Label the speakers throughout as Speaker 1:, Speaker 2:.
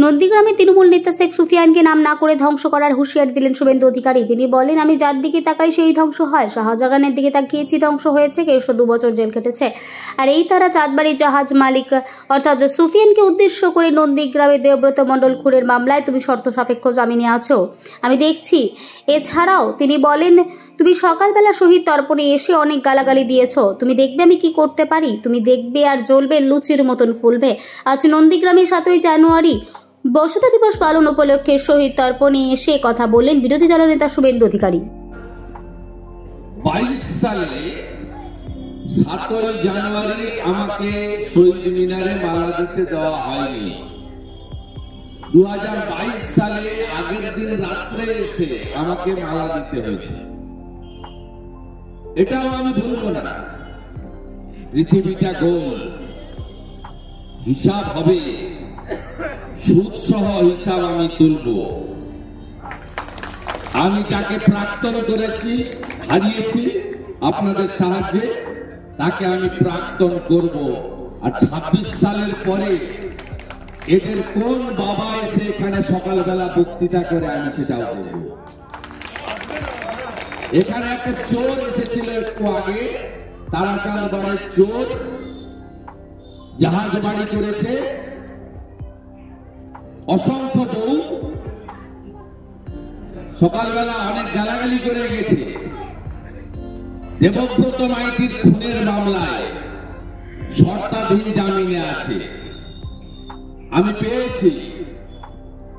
Speaker 1: নন্দীগ্রামে তৃণমূল নেতা শেখ সুফিয়ানকে নাম না করে ধ্বংস করার হুঁশিয়ারি দিলেন শুভেন্দু অধিকারী। তিনি বলেন, আমি যার দিকে তাকাই সেই ধ্বংস হয়। শাহজাহানের দিকে তাকিয়েছি, ধ্বংস হয়েছে। কেষ্ট 2 বছর জেল খেটেছে। আর এই তারা চাঁদবাড়ির জাহাজ মালিক অর্থাৎ সুফিয়ানকে উদ্দেশ্য করে নন্দীগ্রামে দেবব্রত মণ্ডল খুনের মামলায় তুমি শর্ত সাপেক্ষ জামিনে আছো, আমি দেখছি। এছাড়াও তিনি বলেন, তুমি সকালবেলা শহীদ তর্পণে এসে অনেক গালাগালি দিয়েছ। তুমি দেখবে আমি কি করতে পারি। তুমি দেখবে আর জ্বলবে, লুচির মতন ফুলবে। আজ নন্দীগ্রামে 7ই জানুয়ারি বসুন্ধরা দিবস পালন উপলক্ষে শহীদ তর্পণে এসে কথা বললেন বিরোধী দলনেতা শুভেন্দু অধিকারী।
Speaker 2: 22 সালে 7ই জানুয়ারি আমাকে শহীদ মিনারে মালা দিতে দেওয়া হয়নি। 2022 সালে আগের দিন রাত্রে এসে আমাকে মালা দিতে হয়েছে। এটাও আমি ভুলবো না। পৃথিবীটা গোল, হিসাব হবে, সুদ সহ হিসাব আমি তুলব। আমি যাকে প্রাক্তন করেছি, হারিয়েছি আপনাদের সাহায্যে, তাকে আমি প্রাক্তন করব। আর 26 সালের পরে এদের কোন বাবা এসে এখানে সকালবেলা বক্তৃতা করে আমি সেটাও করব। এখানে একটা চোর এসেছিল একটু আগে, তারাচাঁদ বাড়ির চোর, জাহাজ বাড়ি করেছে, অসংখ্য বউ, সকালবেলা অনেক গালাগালি করে গেছে। দেবব্রত মাইতির খুনের মামলায় শর্তাধীন জামিনে আছে। আমি পেয়েছি।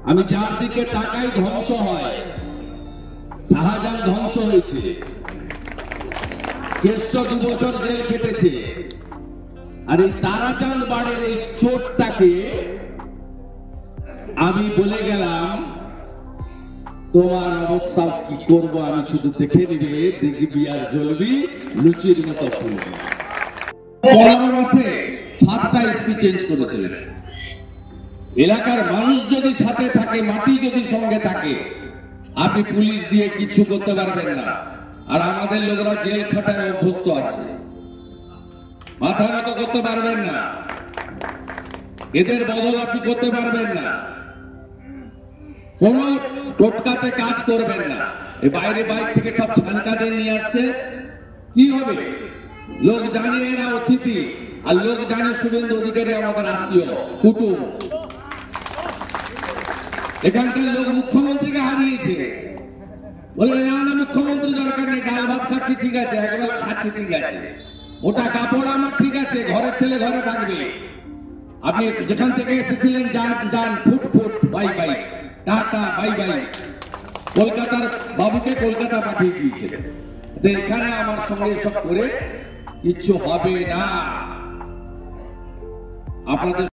Speaker 2: আমি যার দিকে তাকাই ধ্বংস হয়। শাহজাহান ধ্বংস হয়েছে, কেষ্ট 2 বছর জেল কেটেছে। আর এই তারাচাঁদ বাড়ির এই চোরটাকে আমি বলে গেলাম, তোমার অবস্থা কি করব আমি শুধু দেখে নিবে, দেখবি আর জ্বলবি, লুচির মতো ফুলবি। 15 মাসে 7টা এসপি চেঞ্জ করেছিলেন। এলাকার মানুষ যদি সাথে থাকে, মাটি যদি সঙ্গে থাকে, আপনি পুলিশ দিয়ে কিছু করতে পারবেন না। আর আমাদের লোকরা জেল খাটায় অভ্যস্ত আছে, মাথা নত করতে পারবেন না। এদের বদল আপনি করতে পারবেন না। কোন টোটকাতে কাজ করবেন না। এই বাইরে বাইরে থেকে সব ছানকাদের নিয়ে আসছে, কি হবে? লোক জানে এরা অতিথি, আর লোক জানে শুভেন্দু অধিকারী আমাদের আত্মীয় কুটুম। এখানকার লোক মুখ্যমন্ত্রীকে হারিয়েছে, বলে না না মুখ্যমন্ত্রী দরকার নেই, ডাল ভাত খাচ্ছি ঠিক আছে, একবেলা খাচ্ছি ঠিক আছে, ওটা কাপড় আমার ঠিক আছে, ঘরের ছেলে ঘরে থাকবে। আপনি যেখান থেকে এসেছিলেন যান যান, foot foot, bye bye, tata bye bye. কলকাতার বাবুকে কলকাতা পাঠিয়ে দিয়েছিলেন। এখানে আমার সঙ্গে সব করে কিচ্ছু হবে না। আপনাদের